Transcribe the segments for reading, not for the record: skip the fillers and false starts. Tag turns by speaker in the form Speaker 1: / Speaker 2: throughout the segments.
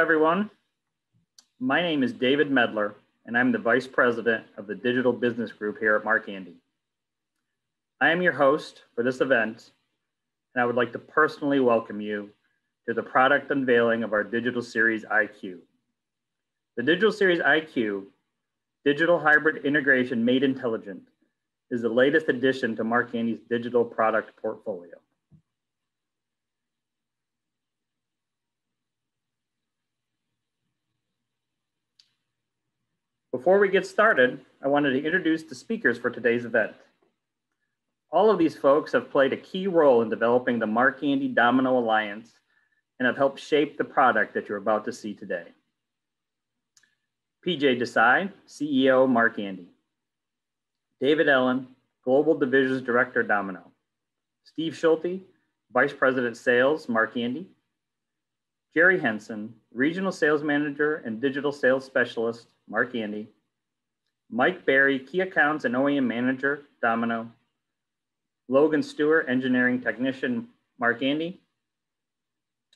Speaker 1: everyone. My name is David Medler, and I'm the Vice President of the Digital Business Group here at Mark Andy. I am your host for this event, and I would like to personally welcome you to the product unveiling of our Digital Series IQ. The Digital Series IQ, Digital Hybrid Integration Made Intelligent, is the latest addition to Mark Andy's digital product portfolio. Before we get started, I wanted to introduce the speakers for today's event. All of these folks have played a key role in developing the Mark Andy Domino Alliance and have helped shape the product that you're about to see today. PJ Desai, CEO, Mark Andy. David Ellen, Global Divisions Director, Domino. Steve Schulte, Vice President Sales, Mark Andy. Jerry Henson, Regional Sales Manager and Digital Sales Specialist, Mark Andy. Mike Berry, Key Accounts and OEM Manager, Domino. Logan Stewart, Engineering Technician, Mark Andy.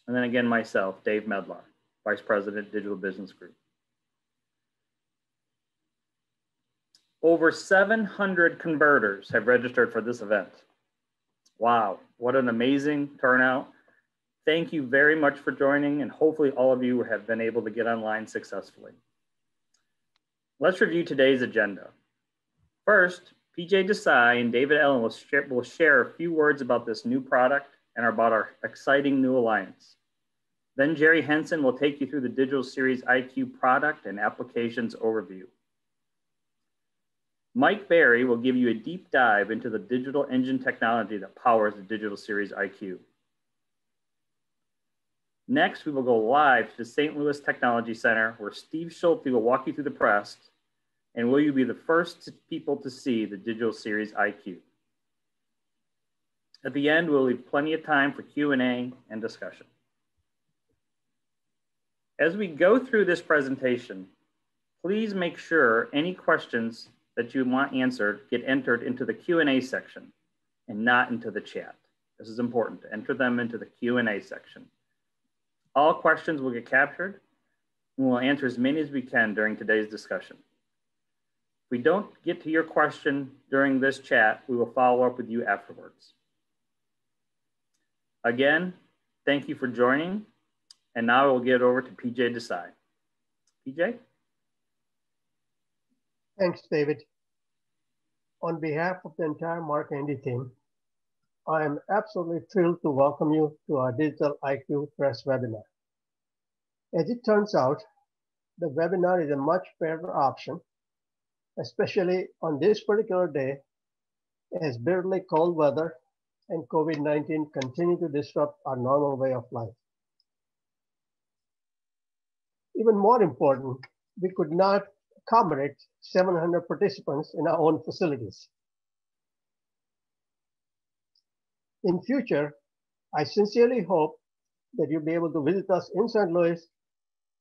Speaker 1: And then again, myself, Dave Medlar, Vice President, Digital Business Group. Over 700 converters have registered for this event. Wow, what an amazing turnout. Thank you very much for joining, and hopefully all of you have been able to get online successfully. Let's review today's agenda. First, PJ Desai and David Ellen will share a few words about this new product and about our exciting new alliance. Then Jerry Henson will take you through the Digital Series IQ product and applications overview. Mike Berry will give you a deep dive into the digital engine technology that powers the Digital Series IQ. Next, we will go live to the St. Louis Technology Center, where Steve Schulte will walk you through the press, and will you be the first people to see the Digital Series IQ. At the end, we'll leave plenty of time for Q&A and discussion. As we go through this presentation, please make sure any questions that you want answered get entered into the Q&A section and not into the chat. This is important, to enter them into the Q&A section. All questions will get captured, and we'll answer as many as we can during today's discussion. If we don't get to your question during this chat, we will follow up with you afterwards. Again, thank you for joining, and now I will get over to PJ Desai. PJ?
Speaker 2: Thanks, David. On behalf of the entire Mark Andy team, I am absolutely thrilled to welcome you to our Digital IQ Press webinar. As it turns out, the webinar is a much better option, especially on this particular day, as bitterly cold weather and COVID-19 continue to disrupt our normal way of life. Even more important, we could not accommodate 700 participants in our own facilities. In future, I sincerely hope that you'll be able to visit us in St. Louis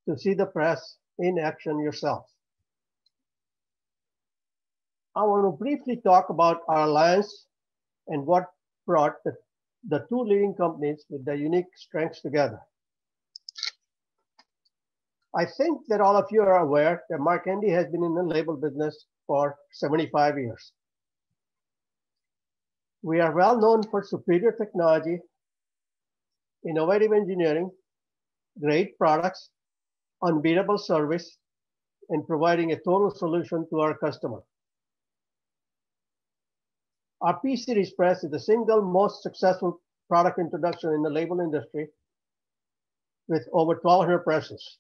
Speaker 2: to see the press in action yourself. I want to briefly talk about our alliance and what brought the two leading companies with their unique strengths together. I think that all of you are aware that Mark Andy has been in the label business for 75 years. We are well known for superior technology, innovative engineering, great products, unbeatable service, and providing a total solution to our customer. Our P-Series press is the single most successful product introduction in the label industry with over 1,200 presses.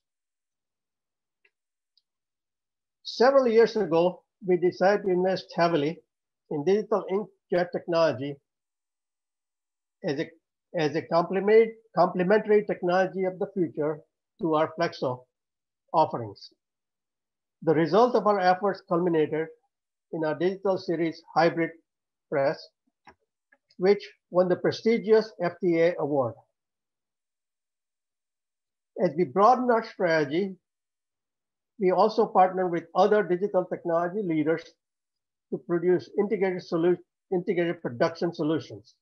Speaker 2: Several years ago, we decided to invest heavily in digital inkjet technology as a complementary technology of the future to our Flexo offerings. The result of our efforts culminated in our Digital Series Hybrid press, which won the prestigious FTA award. As we broaden our strategy, we also partner with other digital technology leaders to produce integrated production solutions.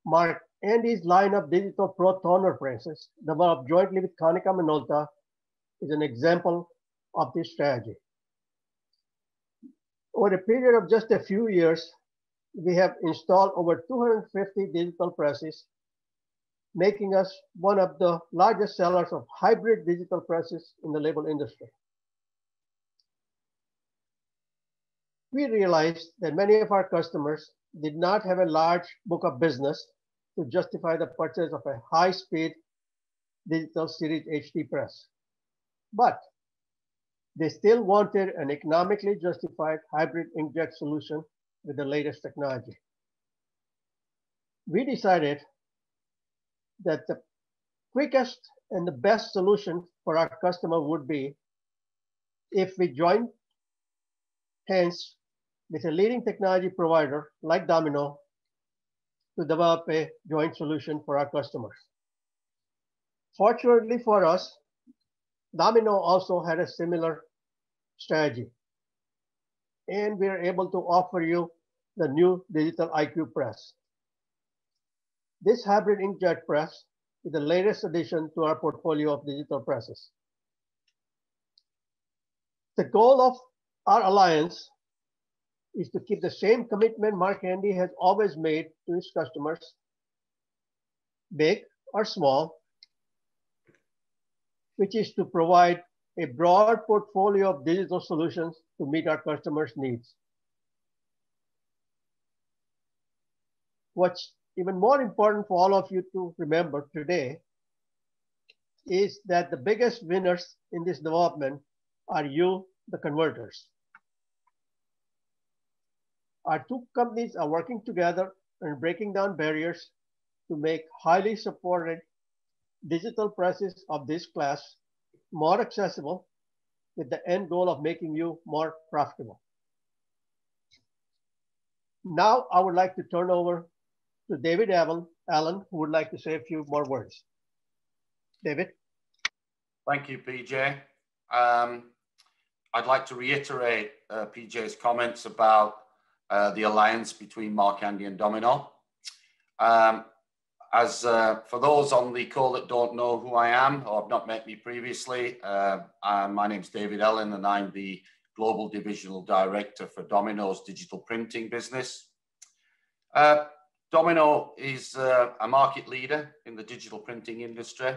Speaker 2: Mark Andy's line of digital Pro toner presses, developed jointly with Konica Minolta, is an example of this strategy. Over a period of just a few years, we have installed over 250 digital presses, making us one of the largest sellers of hybrid digital presses in the label industry. We realized that many of our customers did not have a large book of business to justify the purchase of a high-speed digital series HD press. But they still wanted an economically justified hybrid inkjet solution with the latest technology. We decided that the quickest and the best solution for our customer would be if we joined hands with a leading technology provider like Domino to develop a joint solution for our customers. Fortunately for us, Domino also had a similar strategy, and we are able to offer you the new Digital IQ press. This hybrid inkjet press is the latest addition to our portfolio of digital presses. The goal of our alliance is to keep the same commitment Mark Andy has always made to his customers, big or small, which is to provide a broad portfolio of digital solutions to meet our customers' needs. What's even more important for all of you to remember today is that the biggest winners in this development are you, the converters. Our two companies are working together and breaking down barriers to make highly supported digital presses of this class more accessible, with the end goal of making you more profitable. Now I would like to turn over to David Allen, who would like to say a few more words. David?
Speaker 3: Thank you, PJ. I'd like to reiterate PJ's comments about the alliance between Mark Andy and Domino. For those on the call that don't know who I am or have not met me previously, my name's David Allen and I'm the Global Divisional Director for Domino's digital printing business. Domino is a market leader in the digital printing industry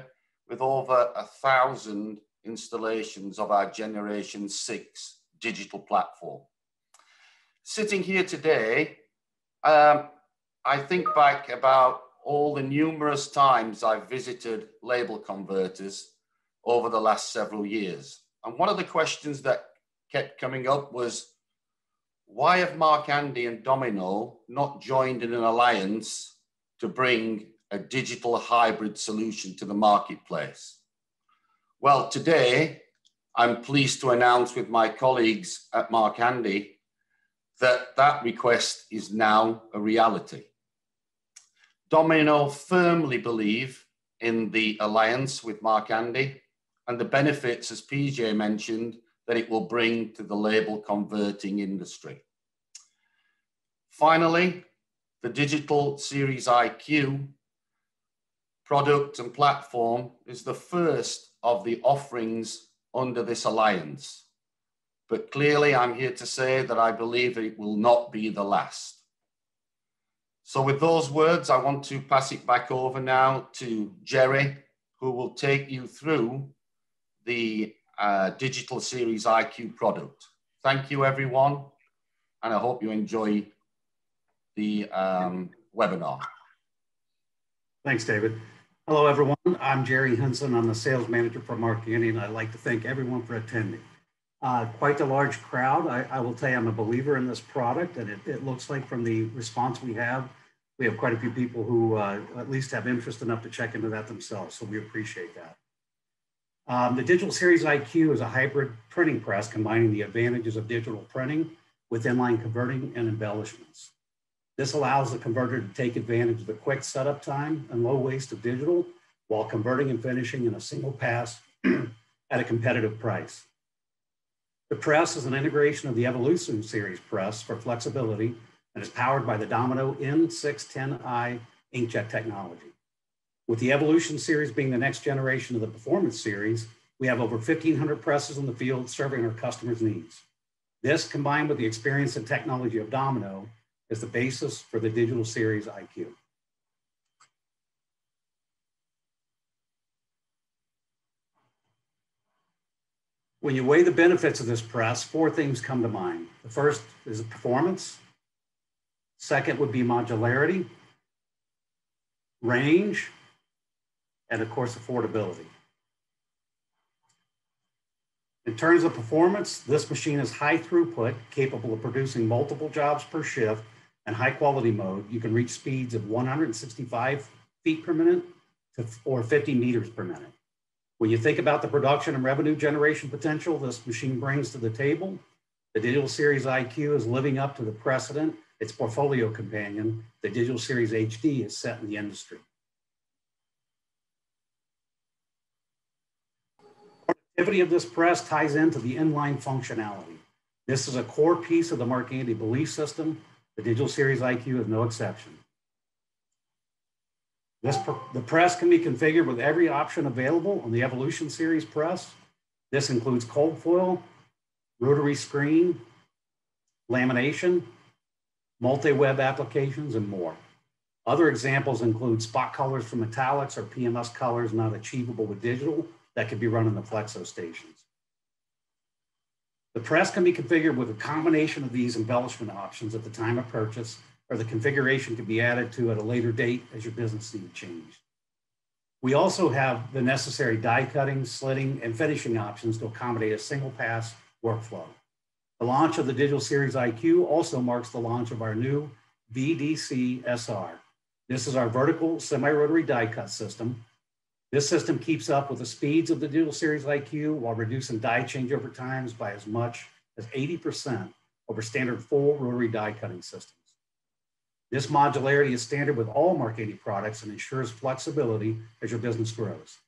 Speaker 3: with over 1,000 installations of our Generation 6 digital platform. Sitting here today, I think back about all the numerous times I've visited label converters over the last several years. And one of the questions that kept coming up was, why have Mark Andy and Domino not joined in an alliance to bring a digital hybrid solution to the marketplace? Well, today, I'm pleased to announce with my colleagues at Mark Andy that that request is now a reality. Domino firmly believe in the alliance with Mark Andy and the benefits, as PJ mentioned, that it will bring to the label converting industry. Finally, the Digital Series IQ product and platform is the first of the offerings under this alliance. But clearly, I'm here to say that I believe it will not be the last. So with those words, I want to pass it back over now to Jerry, who will take you through the Digital Series IQ product. Thank you, everyone, and I hope you enjoy the webinar.
Speaker 4: Thanks, David. Hello, everyone. I'm Jerry Henson. I'm the sales manager for Mark Andy, and I'd like to thank everyone for attending. Quite a large crowd. I will tell you, I'm a believer in this product, and it looks like from the response we have quite a few people who at least have interest enough to check into that themselves, so we appreciate that. The Digital Series IQ is a hybrid printing press combining the advantages of digital printing with inline converting and embellishments. This allows the converter to take advantage of the quick setup time and low waste of digital while converting and finishing in a single pass at a competitive price. The press is an integration of the Evolution series press for flexibility and is powered by the Domino N610i inkjet technology. With the Evolution series being the next generation of the Performance series, we have over 1,500 presses in the field serving our customers' needs. This, combined with the experience and technology of Domino, is the basis for the Digital Series IQ. When you weigh the benefits of this press, 4 things come to mind. The first is performance. Second would be modularity, range, and of course, affordability. In terms of performance, this machine is high throughput, capable of producing multiple jobs per shift, and high quality mode. You can reach speeds of 165 feet per minute or 50 meters per minute. When you think about the production and revenue generation potential this machine brings to the table, the Digital Series IQ is living up to the precedent its portfolio companion, the Digital Series HD, is set in the industry. Productivity of this press ties into the inline functionality. This is a core piece of the Mark Andy belief system. The Digital Series IQ is no exception. The press can be configured with every option available on the Evolution Series press. This includes cold foil, rotary screen, lamination, multi-web applications, and more. Other examples include spot colors for metallics or PMS colors not achievable with digital that can be run in the Flexo stations. The press can be configured with a combination of these embellishment options at the time of purchase, or the configuration can be added to at a later date as your business needs change. We also have the necessary die cutting, slitting, and finishing options to accommodate a single pass workflow. The launch of the Digital Series IQ also marks the launch of our new VDC SR. This is our vertical semi-rotary die cut system. This system keeps up with the speeds of the Digital Series IQ while reducing die changeover times by as much as 80% over standard full rotary die cutting systems. This modularity is standard with all Mark 80 products and ensures flexibility as your business grows.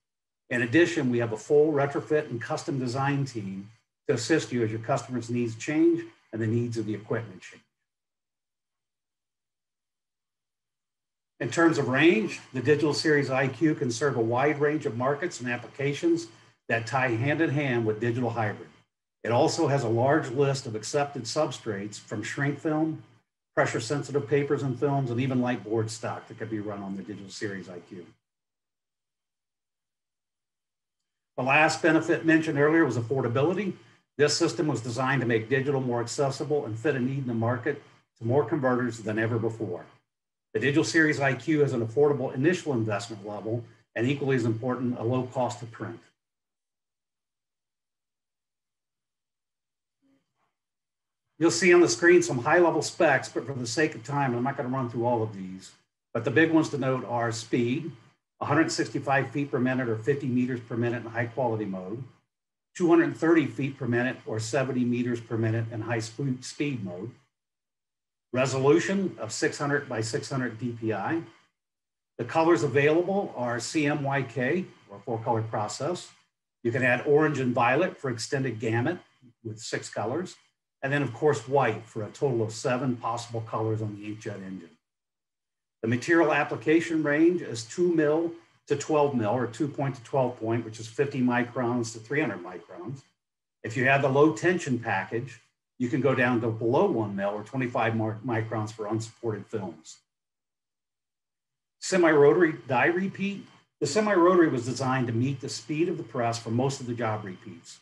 Speaker 4: In addition, we have a full retrofit and custom design team to assist you as your customers' needs change and the needs of the equipment change. In terms of range, the Digital Series IQ can serve a wide range of markets and applications that tie hand in hand with digital hybrid. It also has a large list of accepted substrates from shrink film, pressure sensitive papers and films, and even light board stock that can be run on the Digital Series IQ. The last benefit mentioned earlier was affordability. This system was designed to make digital more accessible and fit a need in the market to more converters than ever before. The Digital Series IQ has an affordable initial investment level and equally as important, a low cost to print. You'll see on the screen some high-level specs, but for the sake of time, I'm not going to run through all of these. But the big ones to note are speed, 165 feet per minute or 50 meters per minute in high-quality mode, 230 feet per minute or 70 meters per minute in high-speed mode, resolution of 600 by 600 DPI. The colors available are CMYK, or 4-color process. You can add orange and violet for extended gamut with 6 colors. And then, of course, white for a total of 7 possible colors on the inkjet engine. The material application range is 2 mil to 12 mil, or 2 point to 12 point, which is 50 microns to 300 microns. If you have the low tension package, you can go down to below 1 mil or 25 microns for unsupported films. Semi-rotary die repeat. The semi-rotary was designed to meet the speed of the press for most of the job repeats.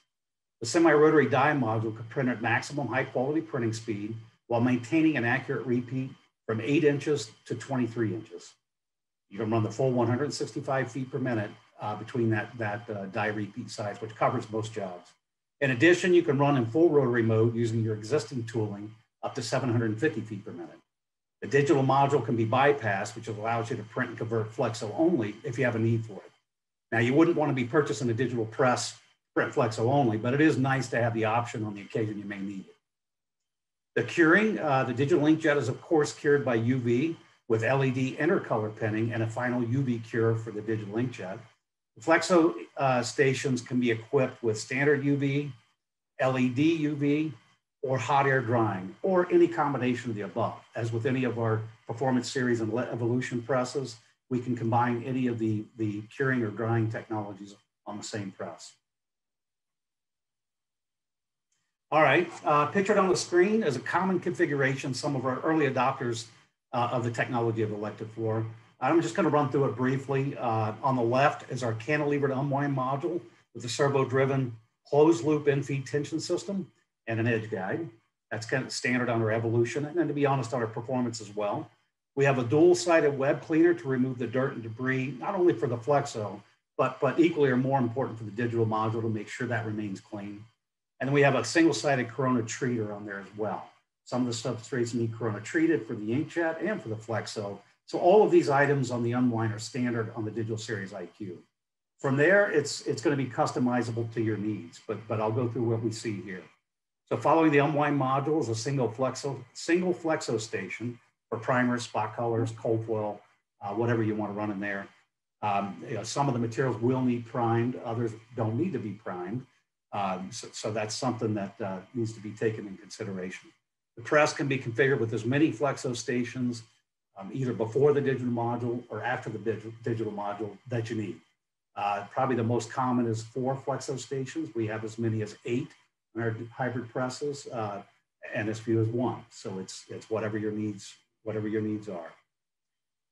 Speaker 4: The semi-rotary die module could print at maximum high-quality printing speed while maintaining an accurate repeat from 8 inches to 23 inches. You can run the full 165 feet per minute between that die repeat size, which covers most jobs. In addition, you can run in full rotary mode using your existing tooling up to 750 feet per minute. The digital module can be bypassed, which allows you to print and convert Flexo only if you have a need for it. Now, you wouldn't want to be purchasing a digital press print Flexo only, but it is nice to have the option on the occasion you may need it. The curing, the digital inkjet is of course cured by UV with LED intercolor pinning and a final UV cure for the digital inkjet. The Flexo stations can be equipped with standard UV, LED UV, or hot air drying, or any combination of the above. As with any of our performance series and evolution presses, we can combine any of the curing or drying technologies on the same press. All right, pictured on the screen is a common configuration some of our early adopters of the technology of Actiflow. I'm just going to run through it briefly. On the left is our Cantilevered Unwind module with a servo-driven closed loop in-feed tension system and an edge guide. That's kind of standard on our evolution, and then to be honest, on our performance as well. We have a dual-sided web cleaner to remove the dirt and debris, not only for the Flexo, but equally or more important for the digital module to make sure that remains clean. And then we have a single-sided Corona treater on there as well. Some of the substrates need Corona treated for the inkjet and for the Flexo. So all of these items on the Unwind are standard on the Digital Series IQ. From there, it's going to be customizable to your needs, but I'll go through what we see here. So following the Unwind module is a single Flexo station for primers, spot colors, cold foil, whatever you want to run in there. Some of the materials will need primed, others don't need to be primed. So that's something that needs to be taken in consideration. The press can be configured with as many Flexo stations, either before the digital module or after the digital module that you need. Probably the most common is 4 Flexo stations. We have as many as 8 in our hybrid presses, and as few as 1. So it's whatever your needs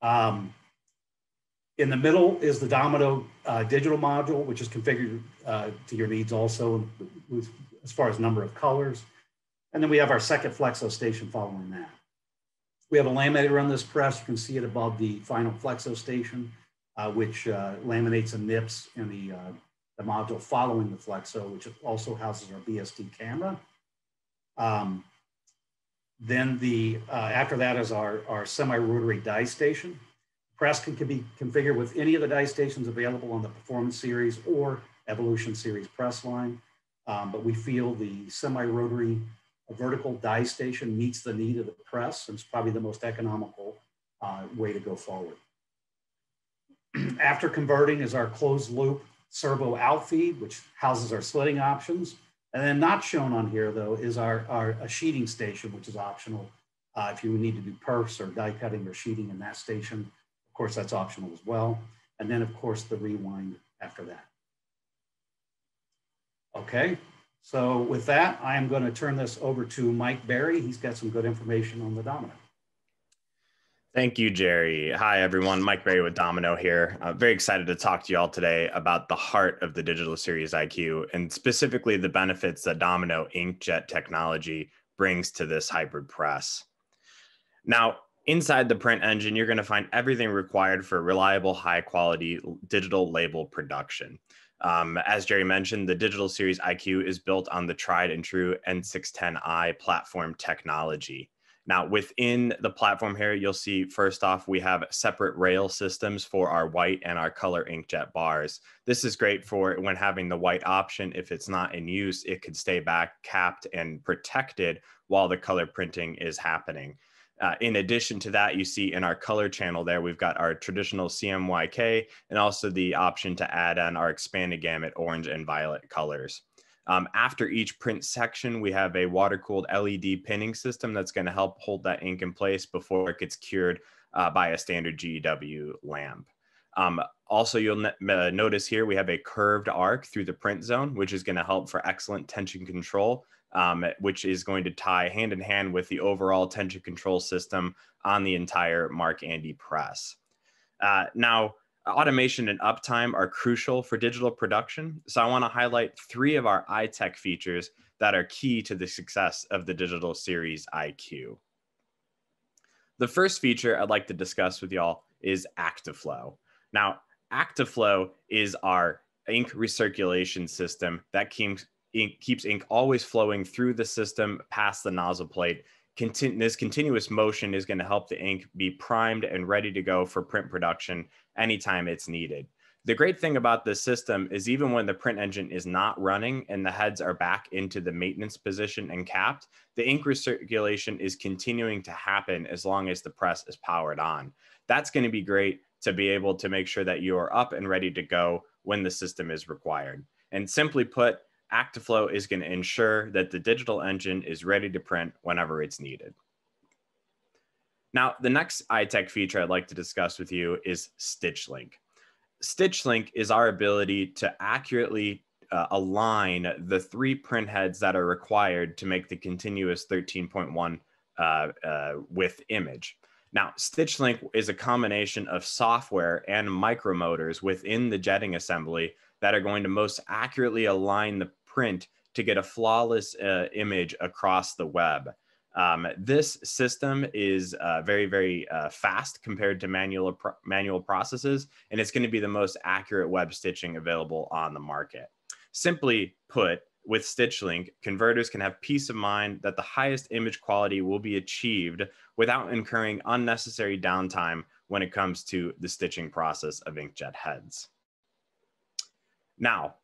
Speaker 4: are. In the middle is the Domino digital module, which is configured to your needs also as far as number of colors. And then we have our second Flexo station following that. We have a laminator on this press. You can see it above the final Flexo station, which laminates and nips in the module following the Flexo, which also houses our BSD camera. Then after that is our semi-rotary die station. Press can be configured with any of the die stations available on the Performance Series or Evolution Series press line, but we feel the semi-rotary vertical die station meets the need of the press, and it's probably the most economical way to go forward. After converting is our closed loop servo outfeed, which houses our slitting options. And then not shown on here though is our sheeting station, which is optional if you need to do perfs or die cutting or sheeting in that station. Of course, that's optional as well. And then of course the rewind after that. Okay, so with that, I am going to turn this over to Mike Berry. He's got some good information on the Domino.
Speaker 5: Thank you, Jerry. Hi, everyone. Mike Berry with Domino here. I'm very excited to talk to you all today about the heart of the Digital Series IQ, and specifically the benefits that Domino inkjet technology brings to this hybrid press. Now, inside the print engine, you're going to find everything required for reliable, high-quality digital label production. As Jerry mentioned, the Digital Series IQ is built on the tried and true N610i platform technology. Now, within the platform here, you'll see, first off, we have separate rail systems for our white and our color inkjet bars. This is great for when having the white option. If it's not in use, it could stay back, capped, and protected while the color printing is happening. In addition to that, you see in our color channel there, we've got our traditional CMYK and also the option to add on our expanded gamut orange and violet colors. After each print section, we have a water-cooled LED pinning system that's going to help hold that ink in place before it gets cured by a standard GEW lamp. Also, you'll notice here we have a curved arc through the print zone, which is going to help for excellent tension control, which is going to tie hand in hand with the overall tension control system on the entire Mark Andy press. Now, automation and uptime are crucial for digital production, so I want to highlight 3 of our iTech features that are key to the success of the Digital Series IQ. The first feature I'd like to discuss with y'all is Actiflow. Now, Actiflow is our ink recirculation system that keeps ink always flowing through the system past the nozzle plate. This continuous motion is going to help the ink be primed and ready to go for print production anytime it's needed. The great thing about this system is even when the print engine is not running and the heads are back into the maintenance position and capped, the ink recirculation is continuing to happen as long as the press is powered on. That's going to be great to be able to make sure that you are up and ready to go when the system is required. And simply put, Actiflow is going to ensure that the digital engine is ready to print whenever it's needed. Now, the next iTech feature I'd like to discuss with you is Stitch Link. Stitch Link is our ability to accurately align the 3 print heads that are required to make the continuous 13.1 width image. Now, Stitch Link is a combination of software and micromotors within the jetting assembly that are going to most accurately align the print to get a flawless image across the web. This system is very, very fast compared to manual processes, and it's going to be the most accurate web stitching available on the market. Simply put, with Stitch Link, converters can have peace of mind that the highest image quality will be achieved without incurring unnecessary downtime when it comes to the stitching process of inkjet heads. Now,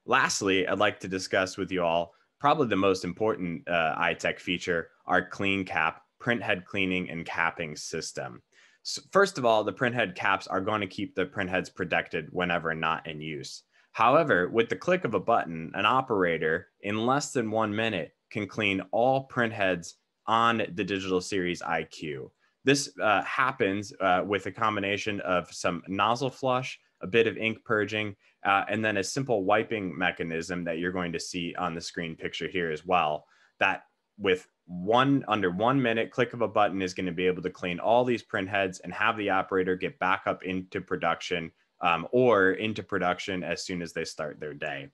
Speaker 5: lastly, I'd like to discuss with you all probably the most important iTech feature, our Clean Cap print head cleaning and capping system. So first of all, the print head caps are going to keep the print heads protected whenever not in use. However, with the click of a button, an operator in less than 1 minute can clean all print heads on the Digital Series IQ. This happens with a combination of some nozzle flush, a bit of ink purging, and then a simple wiping mechanism that you're going to see on the screen picture here as well, that with under 1 minute click of a button is going to be able to clean all these print heads and have the operator get back up into production or into production as soon as they start their day.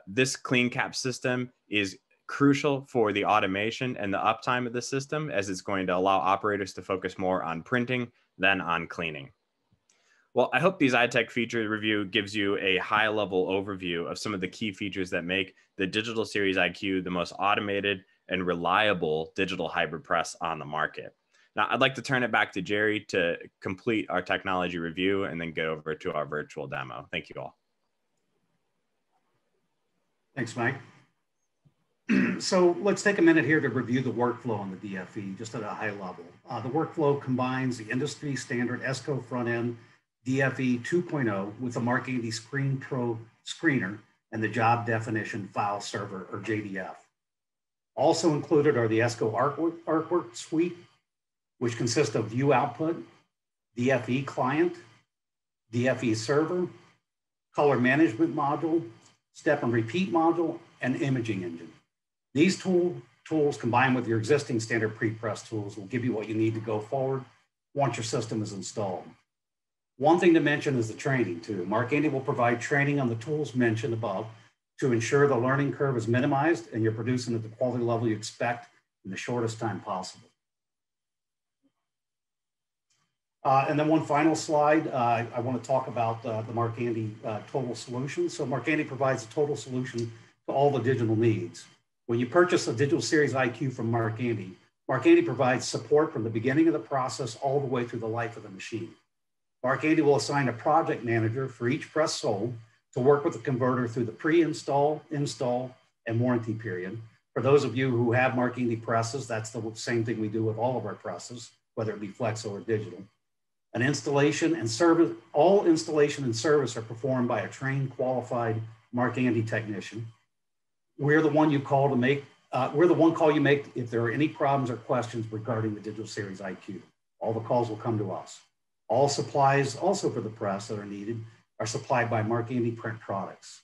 Speaker 5: This clean cap system is crucial for the automation and the uptime of the system, as it's going to allow operators to focus more on printing than on cleaning. Well, I hope these iTech feature review gives you a high-level overview of some of the key features that make the Digital Series IQ the most automated and reliable digital hybrid press on the market. Now, I'd like to turn it back to Jerry to complete our technology review and then go over to our virtual demo. Thank you all.
Speaker 4: Thanks, Mike. So let's take a minute here to review the workflow on the DFE, just at a high level. The workflow combines the industry standard ESCO front-end DFE 2.0 with the MarkAndy Screen Pro screener and the job definition file server, or JDF. Also included are the ESCO artwork suite, which consists of view output, DFE client, DFE server, color management module, step and repeat module, and imaging engine. These tools combined with your existing standard pre-press tools will give you what you need to go forward once your system is installed. One thing to mention is the training too. MarkAndy will provide training on the tools mentioned above to ensure the learning curve is minimized and you're producing at the quality level you expect in the shortest time possible. And then one final slide, I want to talk about the MarkAndy total solution. So MarkAndy provides a total solution to all the digital needs. When you purchase a Digital Series IQ from MarkAndy, MarkAndy provides support from the beginning of the process all the way through the life of the machine. MarkAndy will assign a project manager for each press sold to work with the converter through the pre-install, install, and warranty period. For those of you who have MarkAndy presses, that's the same thing we do with all of our presses, whether it be Flexo or digital. An installation and service, all installation and service are performed by a trained, qualified MarkAndy technician. We're the one you call to make, we're the one call you make if there are any problems or questions regarding the Digital Series IQ. All the calls will come to us. All supplies also for the press that are needed are supplied by MarkAndy Print Products.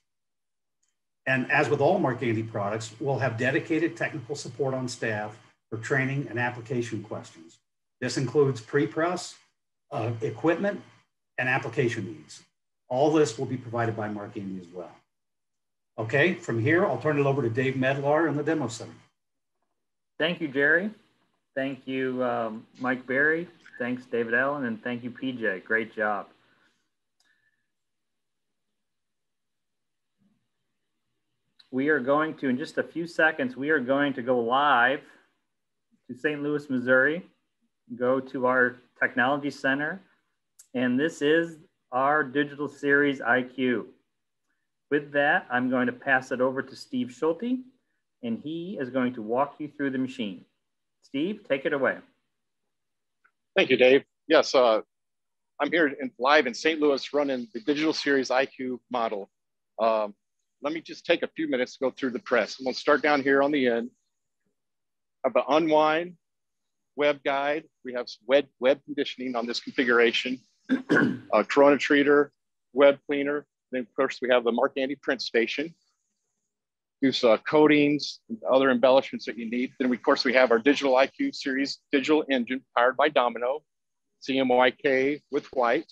Speaker 4: And as with all MarkAndy products, we'll have dedicated technical support on staff for training and application questions. This includes pre-press, equipment, and application needs. All this will be provided by MarkAndy as well. Okay, from here, I'll turn it over to Dave Medlar in the Demo Center.
Speaker 1: Thank you, Jerry. Thank you, Mike Berry. Thanks, David Allen, and thank you, PJ. Great job. We are going to, in just a few seconds, we are going to go live to St. Louis, Missouri, go to our technology center, and this is our Digital Series IQ. With that, I'm going to pass it over to Steve Schulte, and he is going to walk you through the machine. Steve, take it away.
Speaker 6: Thank you, Dave. Yes, I'm here live in St. Louis running the Digital Series IQ model. let me just take a few minutes to go through the press. I'm gonna start down here on the end. Of the Unwind web guide. We have web conditioning on this configuration, a Corona treater, web cleaner. Then of course we have the Mark Andy print station. Use coatings, and other embellishments that you need. Then of course we have our Digital IQ series digital engine powered by Domino, CMYK with white.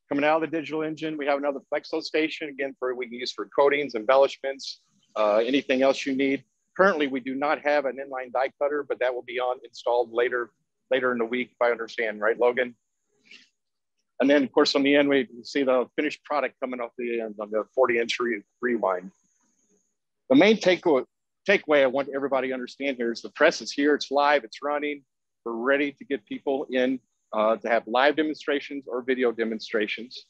Speaker 6: Coming out of the digital engine, we have another Flexo station, again, we can use for coatings, embellishments, anything else you need. Currently, we do not have an inline die cutter, but that will be installed later in the week, if I understand, right, Logan? And then, of course, on the end, we see the finished product coming off the end on the 40-inch rewind. The main takeaway I want everybody to understand here is the press is here, it's live, it's running. We're ready to get people in to have live demonstrations or video demonstrations.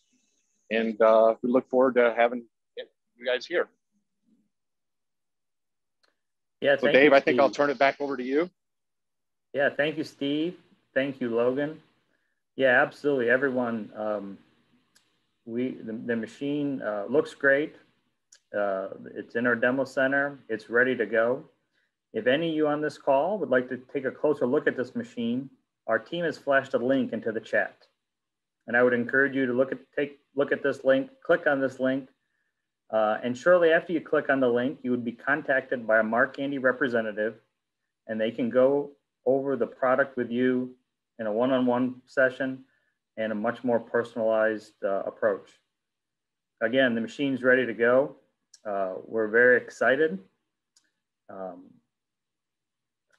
Speaker 6: And we look forward to having you guys here.
Speaker 1: Yeah,
Speaker 6: so Dave, I think I'll turn it back over to you.
Speaker 1: Yeah, thank you, Steve. Thank you, Logan. Yeah, absolutely. Everyone, the machine looks great. It's in our demo center. It's ready to go. If any of you on this call would like to take a closer look at this machine, our team has flashed a link into the chat. And I would encourage you to take a look at this link, click on this link. And shortly after you click on the link, you would be contacted by a Mark Andy representative, and they can go over the product with you in a one-on-one session and a much more personalized approach. Again, the machine's ready to go. We're very excited.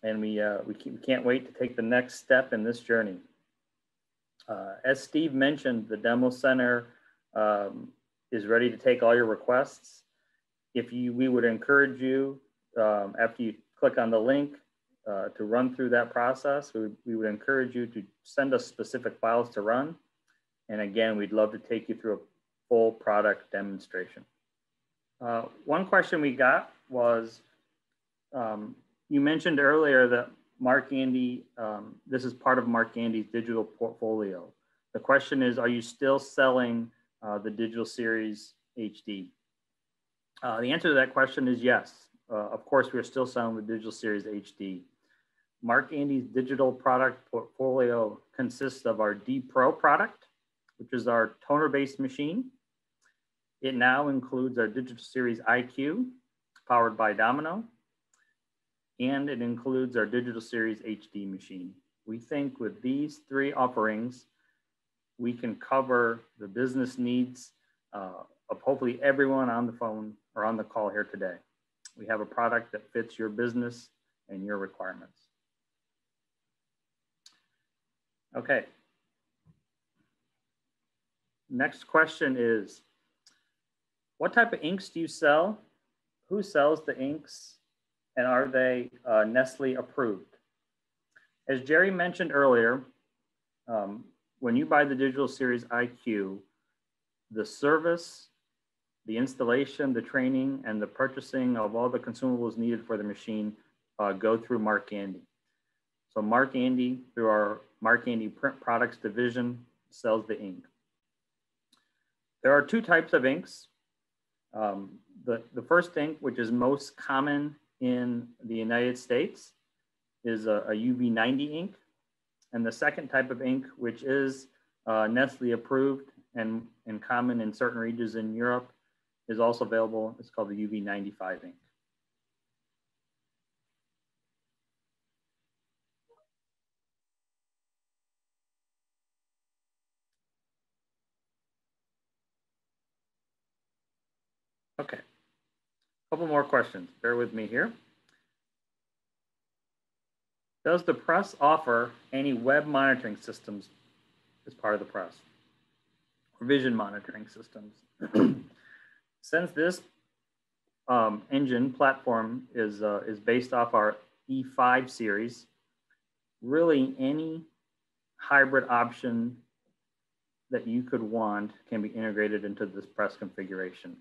Speaker 1: And we can't wait to take the next step in this journey. As Steve mentioned, the demo center is ready to take all your requests. We would encourage you, after you click on the link, to run through that process. We would encourage you to send us specific files to run. And again, we'd love to take you through a full product demonstration. One question we got was, you mentioned earlier that Mark Andy, this is part of Mark Andy's digital portfolio. The question is, are you still selling the Digital Series HD? The answer to that question is yes. Of course, we're still selling the Digital Series HD. Mark Andy's digital product portfolio consists of our D Pro product, which is our toner-based machine. It now includes our Digital Series IQ, powered by Domino, and it includes our Digital Series HD machine. We think with these three offerings, we can cover the business needs of hopefully everyone on the phone or on the call here today. We have a product that fits your business and your requirements. Okay. Next question is, what type of inks do you sell? Who sells the inks? And are they Nestle approved? As Jerry mentioned earlier, when you buy the Digital Series IQ, the service, the installation, the training, and the purchasing of all the consumables needed for the machine go through Mark Andy. So Mark Andy, through our Mark Andy Print Products division, sells the ink. There are two types of inks. The first ink, which is most common in the United States, is a UV90 ink. And the second type of ink, which is Nestle approved and common in certain regions in Europe, is also available. It's called the UV95 ink. Okay, a couple more questions. Bear with me here. Does the press offer any web monitoring systems as part of the press? Or vision monitoring systems? Since this engine platform is based off our E5 series, really any hybrid option that you could want can be integrated into this press configuration.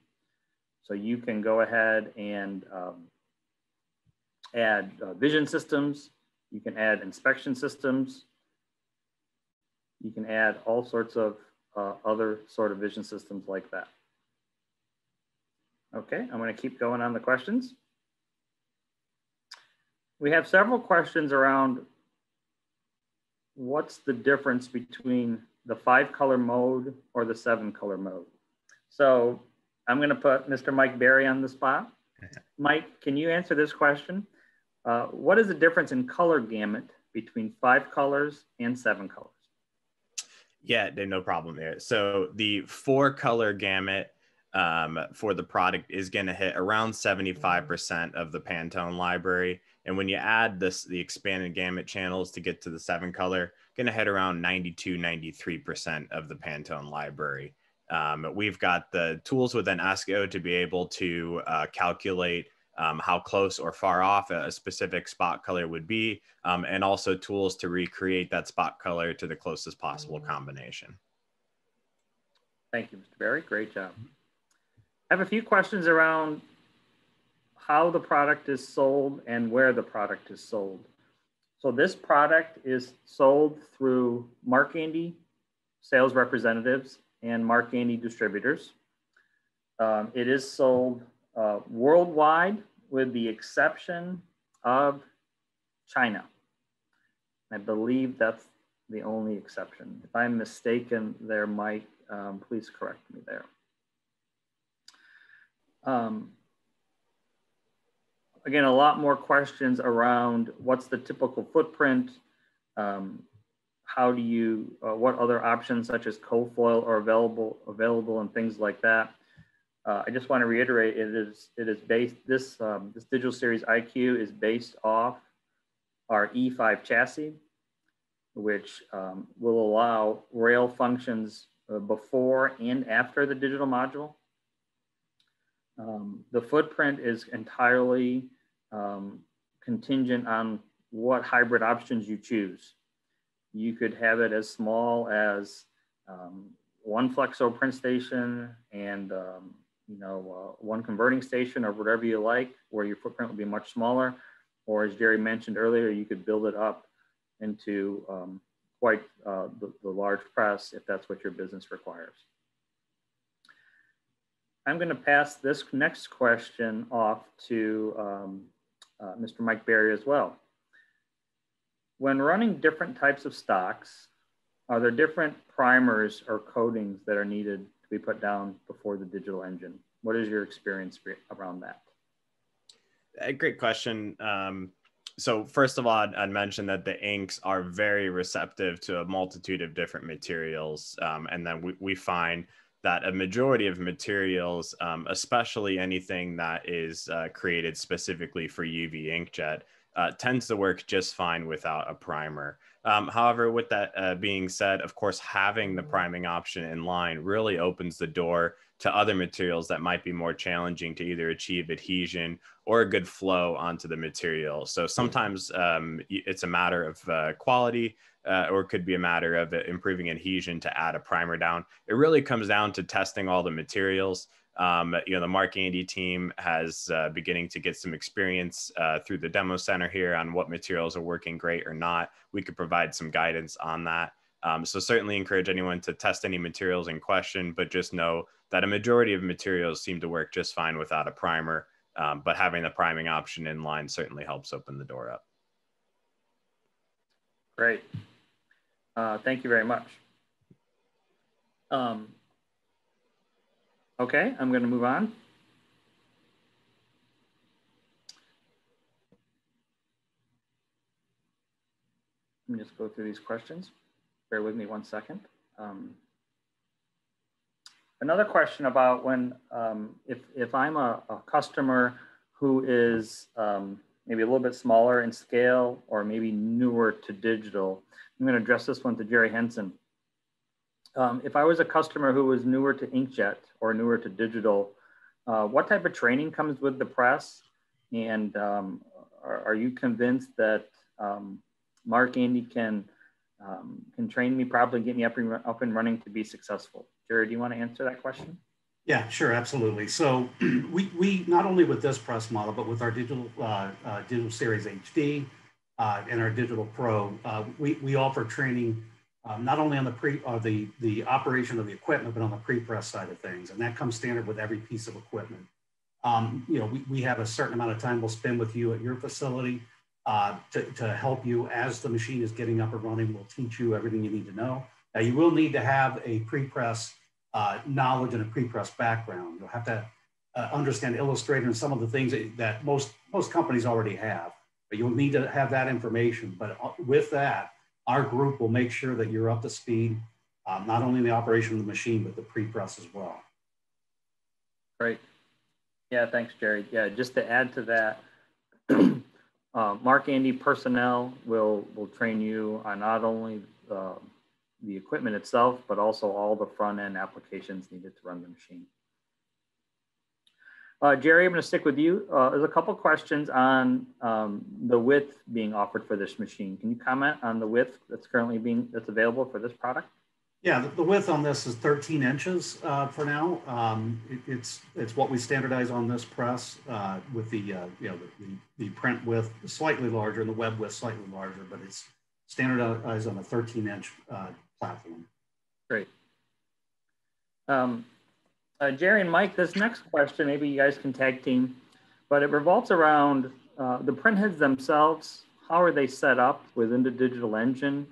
Speaker 1: So you can go ahead and add vision systems. You can add inspection systems. You can add all sorts of other sort of vision systems like that. Okay, I'm going to keep going on the questions. We have several questions around what's the difference between the 5-color mode or the 7-color mode. So I'm going to put Mr. Mike Berry on the spot. Mike, can you answer this question? What is the difference in color gamut between 5 colors and 7 colors?
Speaker 5: Yeah, no problem there. So the 4-color gamut for the product is going to hit around 75% of the Pantone library. And when you add the expanded gamut channels to get to the 7-color, going to hit around 92, 93% of the Pantone library. We've got the tools within ESCO to be able to calculate how close or far off a specific spot color would be, and also tools to recreate that spot color to the closest possible combination.
Speaker 1: Thank you, Mr. Berry. Great job. I have a few questions around how the product is sold and where the product is sold. So this product is sold through Mark Andy sales representatives and Mark Andy distributors. It is sold worldwide with the exception of China. I believe that's the only exception. If I'm mistaken there, Mike, please correct me there. Again, a lot more questions around what's the typical footprint, how do you, what other options such as cofoil are available and things like that. I just want to reiterate, it is based, this Digital Series IQ is based off our E5 chassis, which will allow rail functions before and after the digital module. The footprint is entirely contingent on what hybrid options you choose. You could have it as small as one Flexo print station and one converting station or whatever you like, where your footprint will be much smaller. Or as Jerry mentioned earlier, you could build it up into quite the large press if that's what your business requires. I'm going to pass this next question off to Mr. Mike Berry as well. When running different types of stocks, are there different primers or coatings that are needed to be put down before the digital engine? What is your experience around that?
Speaker 5: A great question. So first of all, I'd mention that the inks are very receptive to a multitude of different materials. And then we find that a majority of materials, especially anything that is created specifically for UV inkjet, tends to work just fine without a primer. However, with that being said, of course, having the priming option in line really opens the door to other materials that might be more challenging to either achieve adhesion or a good flow onto the material. So sometimes it's a matter of quality, or it could be a matter of improving adhesion to add a primer down. It really comes down to testing all the materials. The Mark Andy team has beginning to get some experience through the demo center here on what materials are working great or not. We could provide some guidance on that. So certainly encourage anyone to test any materials in question, but just know that a majority of materials seem to work just fine without a primer, but having the priming option in line certainly helps open the door up.
Speaker 1: Great. Thank you very much. Okay, I'm going to move on. Let me just go through these questions. Bear with me one second. Another question about when, if I'm a customer who is maybe a little bit smaller in scale or maybe newer to digital, I'm going to address this one to Jerry Henson. If I was a customer who was newer to inkjet or newer to digital, what type of training comes with the press? And are you convinced that Mark Andy can train me properly, get me up and running to be successful? Jerry, do you want to answer that question?
Speaker 4: Yeah, sure, absolutely. So we not only with this press model, but with our digital Series HD and our Digital Pro, we offer training not only on the operation of the equipment, but on the pre-press side of things. And that comes standard with every piece of equipment. You know, we have a certain amount of time we'll spend with you at your facility to help you as the machine is getting up and running. We'll teach you everything you need to know. Now, you will need to have a pre-press knowledge and a pre-press background. You'll have to understand Illustrator and some of the things that most companies already have, but you'll need to have that information. But with that, our group will make sure that you're up to speed, not only in the operation of the machine, but the pre-press as well.
Speaker 1: Great. Yeah, thanks, Jerry. Yeah, just to add to that, Mark Andy personnel will train you on not only the equipment itself, but also all the front end applications needed to run the machine. Jerry, I'm going to stick with you. There's a couple questions on the width being offered for this machine. Can you comment on the width that's currently that's available for this product? Yeah,
Speaker 4: the width on this is 13 inches for now. It's what we standardize on this press with the the print width slightly larger and the web width slightly larger, but it's standardized on a 13-inch platform.
Speaker 1: Great. Jerry and Mike, this next question, maybe you guys can tag team, but it revolves around the print heads themselves. How are they set up within the digital engine?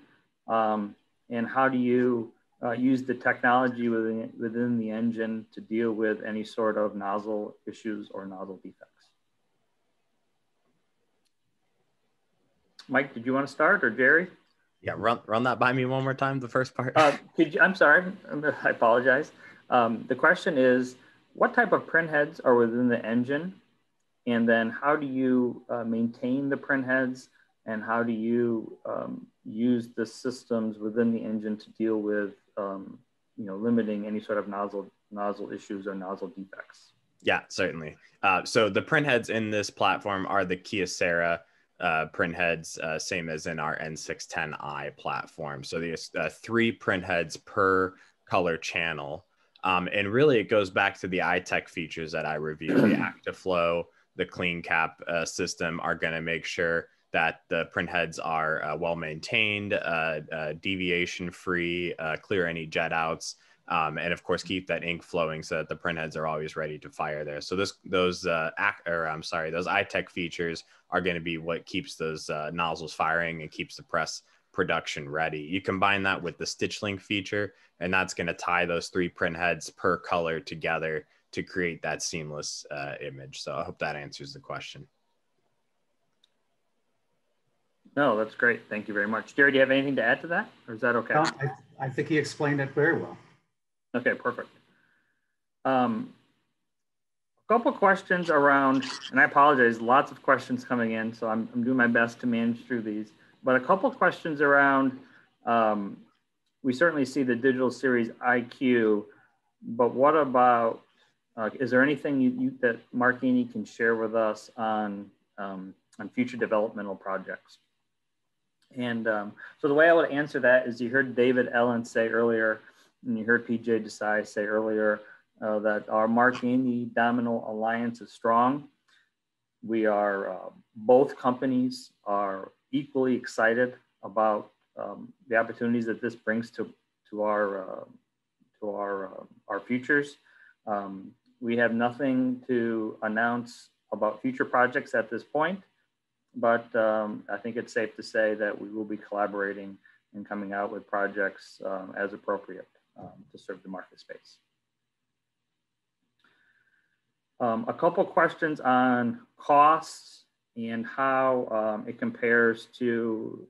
Speaker 1: And how do you use the technology within the engine to deal with any sort of nozzle issues or nozzle defects? Mike, did you want to start, or Jerry?
Speaker 5: Yeah, run that by me one more time, the first part.
Speaker 1: I'm sorry, I apologize. The question is, what type of print heads are within the engine? And then how do you maintain the print heads? And how do you use the systems within the engine to deal with limiting any sort of nozzle issues or nozzle defects?
Speaker 5: Yeah, certainly. So the print heads in this platform are the Kyocera print heads, same as in our N610i platform. So there's 3 print heads per color channel. And really it goes back to the iTech features that I reviewed. The Actiflow, the clean cap system are going to make sure that the print heads are well maintained, deviation free, clear any jet outs, and of course keep that ink flowing so that the print heads are always ready to fire there. So those iTech features are going to be what keeps those nozzles firing and keeps the press production ready. You combine that with the stitch link feature, and that's going to tie those 3 print heads per color together to create that seamless image. So I hope that answers the question.
Speaker 1: No, that's great. Thank you very much. Jerry, do you have anything to add to that, or is that okay?
Speaker 4: No, I think he explained it very well.
Speaker 1: Okay, perfect. A couple questions around, and I apologize, lots of questions coming in, so I'm doing my best to manage through these. But a couple questions around, we certainly see the Digital Series IQ, but what about, is there anything that Mark Aney can share with us on future developmental projects? And so the way I would answer that is, you heard David Ellen say earlier, and you heard PJ Desai say earlier, that our Mark Aney Domino Alliance is strong. We are, both companies are equally excited about the opportunities that this brings to our futures. We have nothing to announce about future projects at this point, but I think it's safe to say that we will be collaborating and coming out with projects as appropriate to serve the market space. A couple questions on costs and how it compares to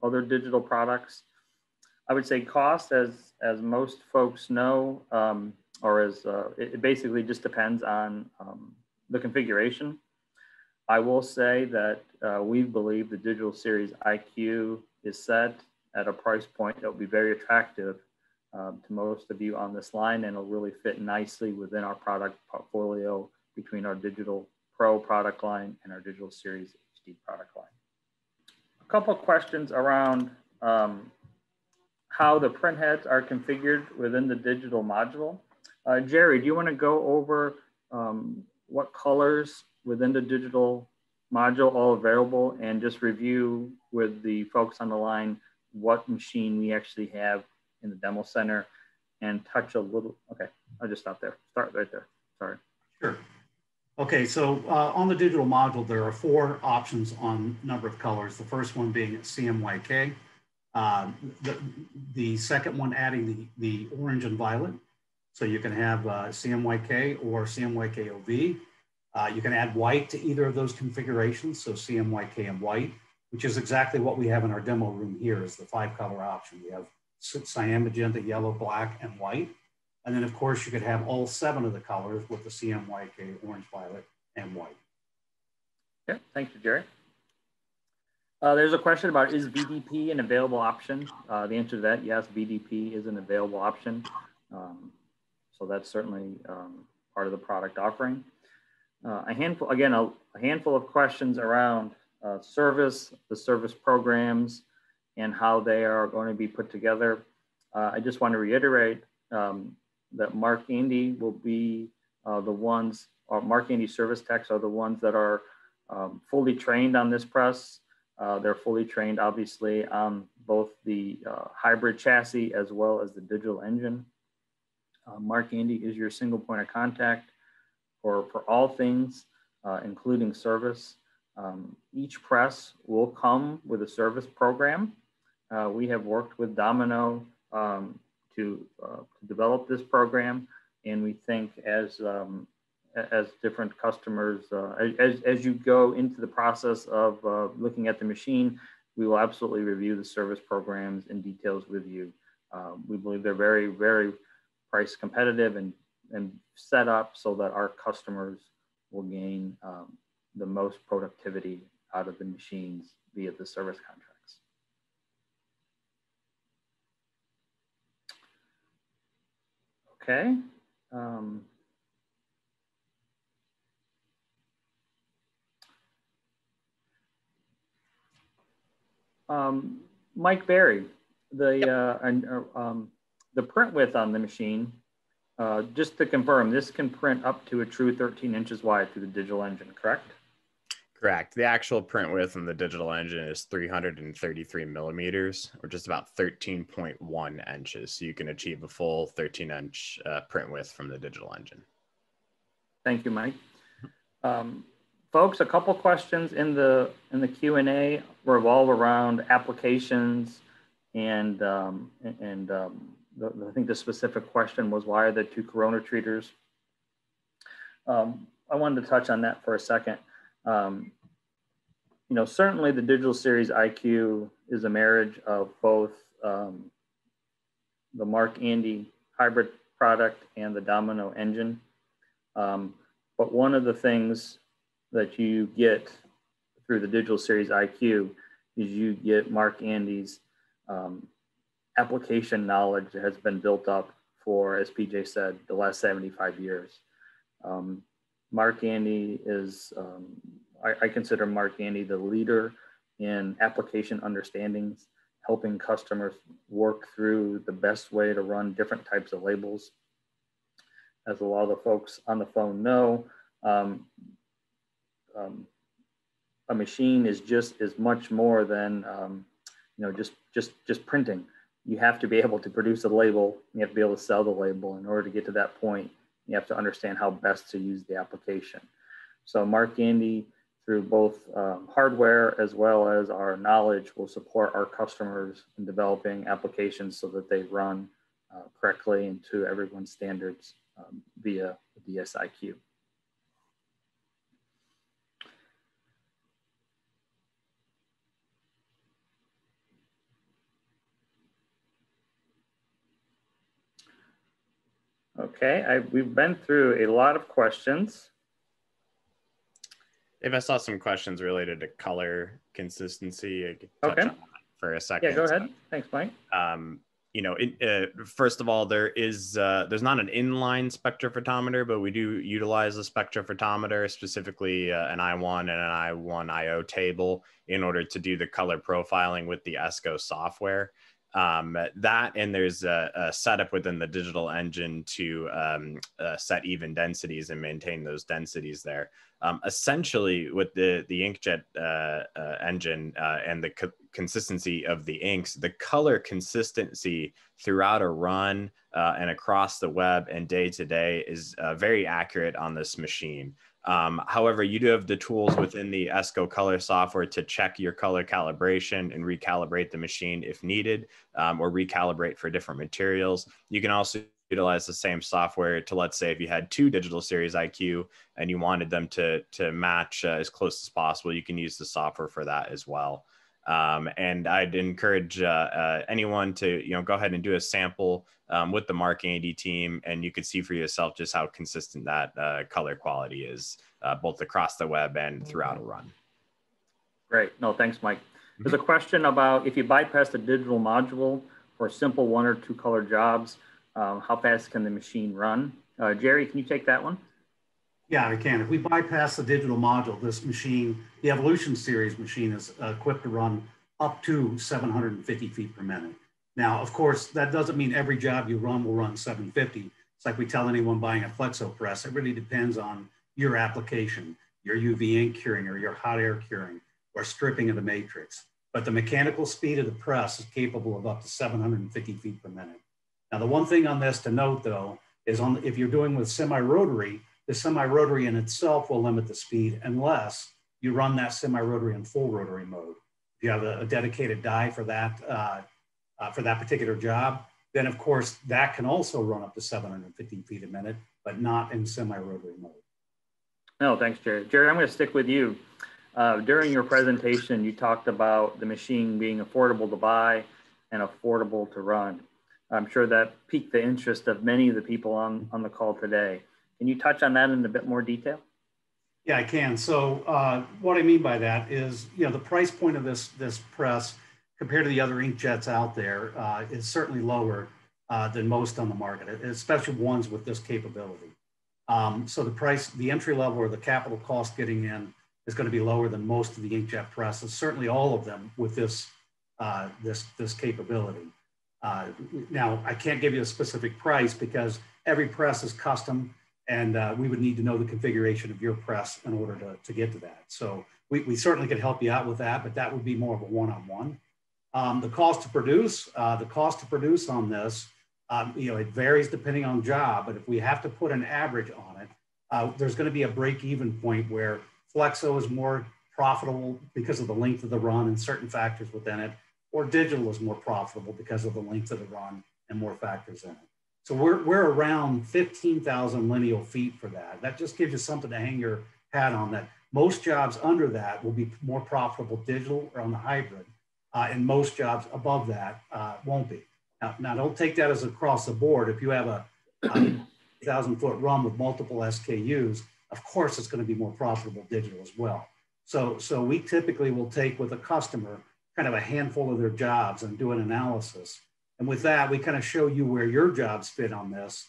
Speaker 1: other digital products. I would say cost, as most folks know, it basically just depends on the configuration. I will say that we believe the Digital Series IQ is set at a price point that will be very attractive to most of you on this line, and it'll really fit nicely within our product portfolio between our Digital Pro product line and our Digital Series HD product line. A couple of questions around how the print heads are configured within the digital module. Jerry, do you want to go over what colors within the digital module all available, and just review with the folks on the line what machine we actually have in the demo center, and touch a little, okay, I'll just stop there, start right there, sorry.
Speaker 4: Sure. Okay, so on the digital module, there are 4 options on number of colors. The first one being CMYK. The second one adding the orange and violet. So you can have CMYK or CMYK-OV. You can add white to either of those configurations. So CMYK and white, which is exactly what we have in our demo room here is the 5-color option. We have cyan, magenta, yellow, black, and white. And then of course you could have all 7 of the colors with the CMYK, orange, violet, and white.
Speaker 1: Okay, thank you, Jerry. There's a question about, is VDP an available option? The answer to that, yes, VDP is an available option. So that's certainly part of the product offering. A handful of questions around service, the service programs, and how they are going to be put together. I just want to reiterate that Mark Andy will be the ones, or Mark Andy service techs are the ones that are fully trained on this press. They're fully trained, obviously, on both the hybrid chassis as well as the digital engine. Mark Andy is your single point of contact for all things, including service. Each press will come with a service program. We have worked with Domino to develop this program, and we think as different customers, as you go into the process of looking at the machine, we will absolutely review the service programs in details with you. We believe they're very, very price competitive and set up so that our customers will gain the most productivity out of the machines via the service contracts. Okay. Mike Berry, the print width on the machine, just to confirm, this can print up to a true 13 inches wide through the digital engine, correct?
Speaker 5: Correct. The actual print width on the digital engine is 333 millimeters, or just about 13.1 inches. So you can achieve a full 13-inch print width from the digital engine.
Speaker 1: Thank you, Mike. Folks, a couple questions in the Q&A revolve around applications, and I think the specific question was, why are there 2 corona treaters? I wanted to touch on that for a second. You know, certainly the Digital Series IQ is a marriage of both the Mark Andy hybrid product and the Domino engine. But one of the things that you get through the Digital Series IQ is you get Mark Andy's application knowledge that has been built up for, as PJ said, the last 75 years. Mark Andy is, I consider Mark Andy the leader in application understandings, helping customers work through the best way to run different types of labels. As a lot of the folks on the phone know, a machine is much more than you know, just printing. You have to be able to produce a label. You have to be able to sell the label. In order to get to that point, you have to understand how best to use the application. So Mark Andy, through both hardware as well as our knowledge, will support our customers in developing applications so that they run correctly and to everyone's standards via the DSIQ. Okay, we've been through a lot of questions.
Speaker 5: Dave, I saw some questions related to color consistency. I could touch on that for a second.
Speaker 1: Yeah, go ahead. Thanks, Mike.
Speaker 5: You know, first of all, there's not an inline spectrophotometer, but we do utilize a spectrophotometer, specifically an I1 and an I1IO table, in order to do the color profiling with the ESCO software. That, and there's a setup within the digital engine to set even densities and maintain those densities there. Essentially, with the inkjet engine and the consistency of the inks, the color consistency throughout a run and across the web and day to day is very accurate on this machine. However, you do have the tools within the ESCO color software to check your color calibration and recalibrate the machine if needed, or recalibrate for different materials. You can also utilize the same software to, let's say, if you had two digital series IQ and you wanted them to match as close as possible, you can use the software for that as well. And I'd encourage anyone to go ahead and do a sample with the marketing AD team, and you could see for yourself just how consistent that color quality is, both across the web and throughout a run.
Speaker 1: Great. No, thanks, Mike. There's a question about if you bypass the digital module for simple 1 or 2 color jobs, how fast can the machine run? Jerry, can you take that one?
Speaker 4: Yeah, I can. If we bypass the digital module, this machine, the Evolution series machine, is equipped to run up to 750 feet per minute. Now, of course, that doesn't mean every job you run will run 750. It's like we tell anyone buying a Flexo press. It really depends on your application, your UV ink curing or your hot air curing or stripping of the matrix. But the mechanical speed of the press is capable of up to 750 feet per minute. Now, the one thing on this to note, though, is if you're doing with semi-rotary, the semi-rotary in itself will limit the speed unless you run that semi-rotary in full rotary mode. If you have a dedicated die for that particular job, then of course that can also run up to 750 feet a minute, but not in semi-rotary mode.
Speaker 1: No, thanks, Jerry. Jerry, I'm going to stick with you. During your presentation, you talked about the machine being affordable to buy and affordable to run. I'm sure that piqued the interest of many of the people on the call today. Can you touch on that in a bit more detail?
Speaker 4: Yeah, I can. So what I mean by that is, the price point of this press compared to the other inkjets out there is certainly lower than most on the market, especially ones with this capability. So the entry level or the capital cost getting in is going to be lower than most of the inkjet presses, certainly all of them with this capability. Now, I can't give you a specific price because every press is custom, and we would need to know the configuration of your press in order to get to that. So we certainly could help you out with that, but that would be more of a one-on-one. The cost to produce on this, it varies depending on job, but if we have to put an average on it, there's going to be a break-even point where Flexo is more profitable because of the length of the run and certain factors within it, or digital is more profitable because of the length of the run and more factors in it. So we're around 15,000 lineal feet for that. That just gives you something to hang your hat on, that most jobs under that will be more profitable digital or on the hybrid, and most jobs above that won't be. Now, don't take that as across the board. If you have a 1,000-foot run with multiple SKUs, of course, it's going to be more profitable digital as well. So we typically will take with a customer kind of a handful of their jobs and do an analysis. And with that, we kind of show you where your jobs fit on this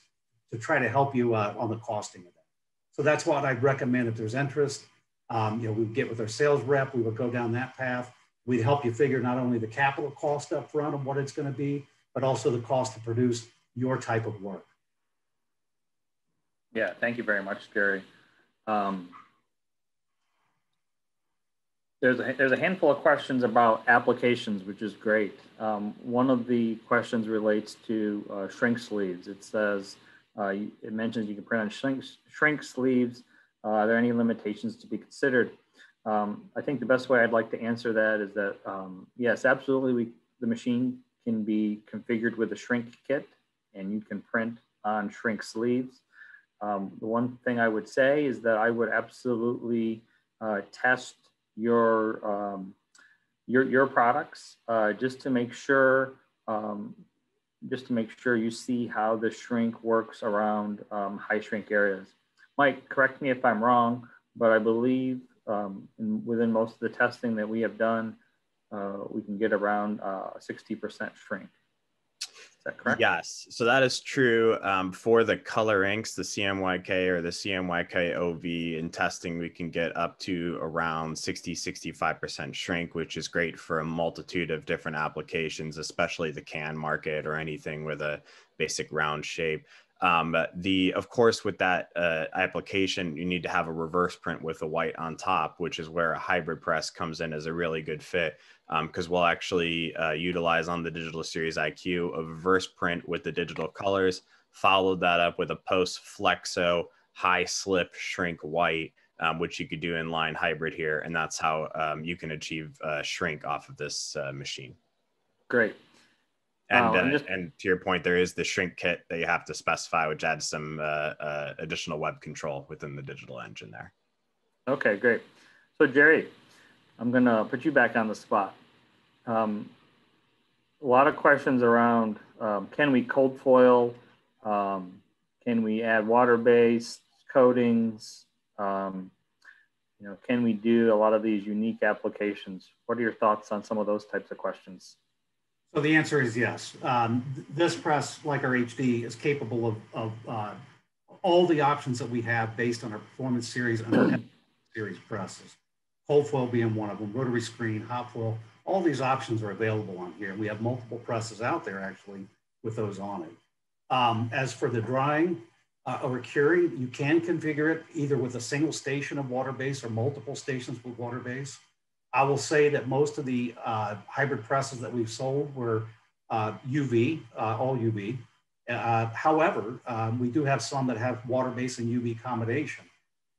Speaker 4: to try to help you on the costing of that. So that's what I'd recommend if there's interest. We would get with our sales rep, we would go down that path. We'd help you figure not only the capital cost up front of what it's going to be, but also the cost to produce your type of work.
Speaker 1: Yeah, thank you very much, Gary. There's a handful of questions about applications, which is great. One of the questions relates to shrink sleeves. It says, it mentions you can print on shrink sleeves. Are there any limitations to be considered? I think the best way I'd like to answer that is that, yes, absolutely, the machine can be configured with a shrink kit, and you can print on shrink sleeves. The one thing I would say is that I would absolutely test your products just to make sure you see how the shrink works around high shrink areas. Mike, correct me if I'm wrong, but I believe within most of the testing that we have done, we can get around 60% shrink. Is that correct?
Speaker 5: Yes, so that is true for the color inks, the CMYK or the CMYK OV. In testing, we can get up to around 65% shrink, which is great for a multitude of different applications, especially the can market or anything with a basic round shape. Of course, with that application, you need to have a reverse print with a white on top, which is where a hybrid press comes in as a really good fit, because we'll actually utilize on the Digital Series IQ a reverse print with the digital colors, followed that up with a post Flexo high slip shrink white which you could do inline hybrid here. And that's how you can achieve shrink off of this machine.
Speaker 1: Great.
Speaker 5: And to your point, there is the shrink kit that you have to specify, which adds some additional web control within the digital engine there.
Speaker 1: Okay, great. So Jerry, I'm going to put you back on the spot. A lot of questions around, can we cold foil? Can we add water-based coatings? You know, can we do a lot of these unique applications? What are your thoughts on some of those types of questions?
Speaker 4: So the answer is yes. This press, like our HD, is capable of all the options that we have based on our performance series and our series presses. Cold foil being one of them, rotary screen, hot foil, all these options are available on here. We have multiple presses out there actually with those on it. As for the drying or curing, you can configure it either with a single station of water base or multiple stations with water base. I will say that most of the hybrid presses that we've sold were UV, all UV. However, we do have some that have water base and UV combination.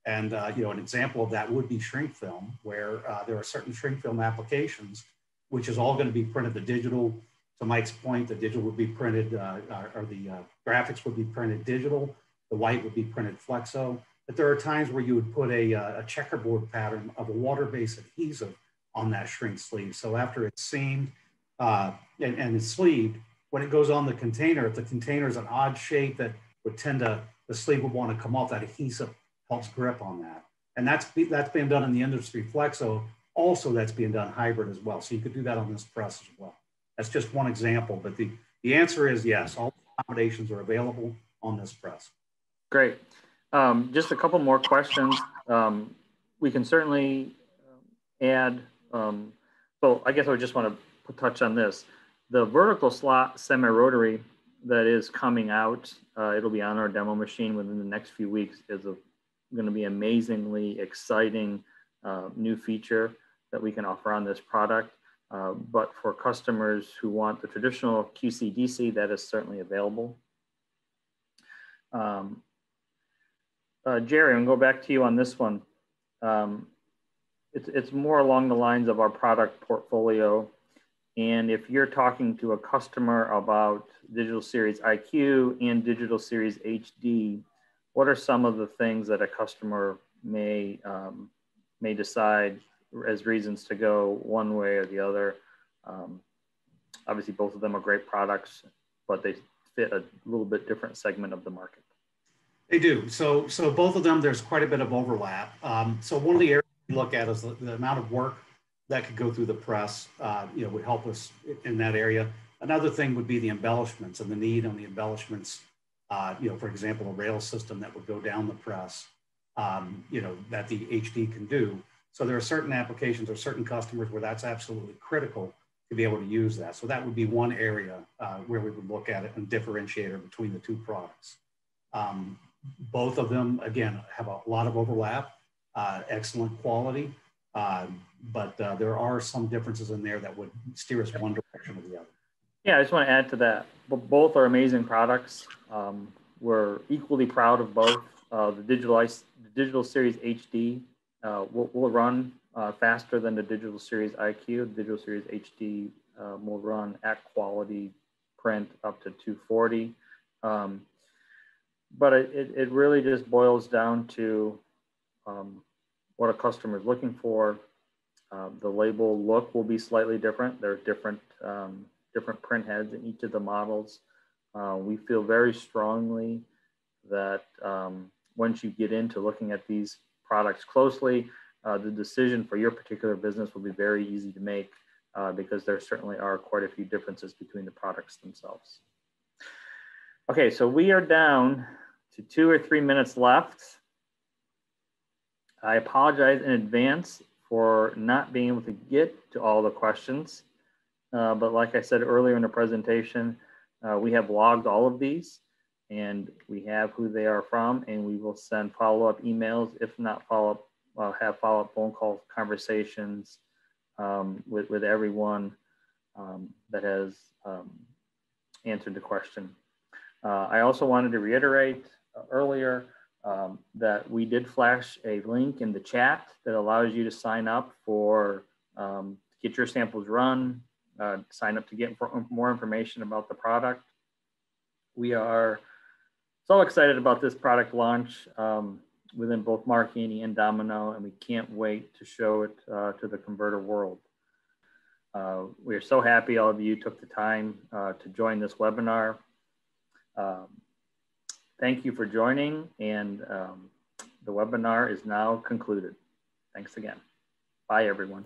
Speaker 4: And you know, an example of that would be shrink film, where there are certain shrink film applications, which is all going to be printed. The digital, to Mike's point, the digital would be printed, or the graphics would be printed digital. The white would be printed Flexo. But there are times where you would put a checkerboard pattern of a water-based adhesive on that shrink sleeve. So after it's seamed and it's sleeved, when it goes on the container, if the container is an odd shape that would tend to, the sleeve would want to come off, that adhesive helps grip on that. And that's being done in the industry Flexo. Also, that's being done hybrid as well. So you could do that on this press as well. That's just one example, but the answer is yes, all accommodations are available on this press.
Speaker 1: Great. Just a couple more questions. We can certainly add, so I guess I would just want to touch on this. The vertical slot semi-rotary that is coming out, it'll be on our demo machine within the next few weeks, is going to be amazingly exciting new feature that we can offer on this product. But for customers who want the traditional QC-DC, that is certainly available. Jerry, I'm going to go back to you on this one. It's more along the lines of our product portfolio. And if you're talking to a customer about Digital Series IQ and Digital Series HD, what are some of the things that a customer may decide as reasons to go one way or the other? Obviously, both of them are great products, but they fit a little bit different segment of the market.
Speaker 4: They do. So both of them, there's quite a bit of overlap. So one of the areas we look at is the amount of work that could go through the press, you know, would help us in that area. Another thing would be the embellishments and the need on the embellishments. You know, for example, a rail system that would go down the press, you know, that the HD can do. So there are certain applications or certain customers where that's absolutely critical to be able to use that. So that would be one area where we would look at it and differentiator between the two products. Both of them, again, have a lot of overlap, excellent quality, but there are some differences in there that would steer us one direction or the other.
Speaker 1: Yeah, I just want to add to that. Both are amazing products. We're equally proud of both. The Digital Series HD will run faster than the Digital Series IQ. The Digital Series HD will run at quality print up to 240. But it really just boils down to what a customer is looking for. The label look will be slightly different. There are different print heads in each of the models. We feel very strongly that once you get into looking at these products closely, the decision for your particular business will be very easy to make because there certainly are quite a few differences between the products themselves. Okay, so we are down to 2 or 3 minutes left. I apologize in advance for not being able to get to all the questions. But like I said earlier in the presentation, we have logged all of these and we have who they are from, and we will send follow-up emails, if not have follow-up phone call conversations with everyone that has answered the question. I also wanted to reiterate earlier, that we did flash a link in the chat that allows you to sign up for, get your samples run, sign up to get more information about the product. We are so excited about this product launch within both Mark-Annie and Domino, and we can't wait to show it to the converter world. We are so happy all of you took the time to join this webinar. Thank you for joining, and the webinar is now concluded. Thanks again. Bye, everyone.